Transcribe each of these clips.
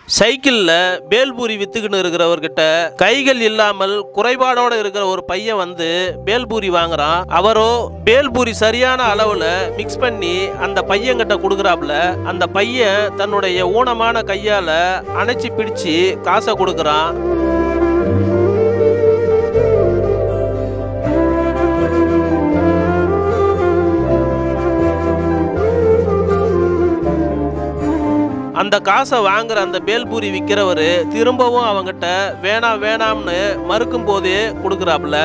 சைக்கிள்ல பேல்பூரி வித்துக்கின்னு இருக்கிறவர்கிட்ட கைகள் இல்லாமல் குறைபாடோட இருக்கிற ஒரு பையன் வந்து பேல்பூரி வாங்குறான். அவரோ பேல்பூரி சரியான அளவுல மிக்ஸ் பண்ணி அந்த பையன்கிட்ட கொடுக்குறாப்புல. அந்த பையன் தன்னுடைய ஊனமான கையால அணைச்சி பிடிச்சு காசை கொடுக்குறான். அந்த காசை வாங்குற அந்த பேல்பூரி விற்கிறவரு திரும்பவும் அவங்கிட்ட வேணாம் வேணாம்னு மறுக்கும் போதே கொடுக்குறாப்புல.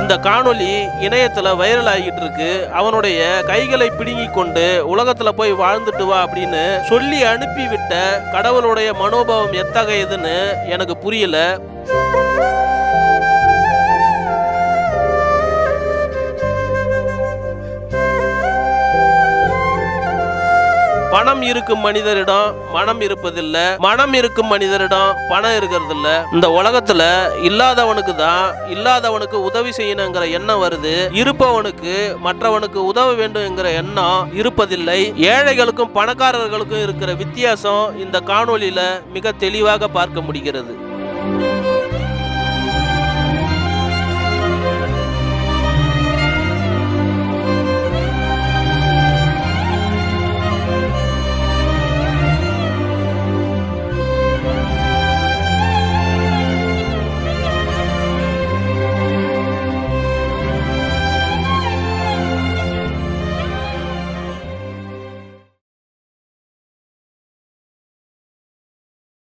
இந்த காணொளி இணையத்துல வைரல் ஆகிட்டு இருக்கு. அவனுடைய கைகளை பிடுங்கி கொண்டு உலகத்துல போய் வாழ்ந்துட்டு வா அப்படின்னு சொல்லி அனுப்பிவிட்ட கடவுளுடைய மனோபாவம் எத்தகையதுன்னு எனக்கு புரியல. பணம் இருக்கும் மனிதரிடம் மனம் இருப்பதில்லை, மனம் இருக்கும் மனிதரிடம் பணம் இருக்கிறது இல்ல. இந்த உலகத்துல இல்லாதவனுக்கு தான் இல்லாதவனுக்கு உதவி செய்யணுங்கிற எண்ணம் வருது. இருப்பவனுக்கு மற்றவனுக்கு உதவ வேண்டும் என்கிற எண்ணம் இருப்பதில்லை. ஏழைகளுக்கும் பணக்காரர்களுக்கும் இருக்கிற வித்தியாசம் இந்த காணொளியில மிக தெளிவாக பார்க்க முடிகிறது.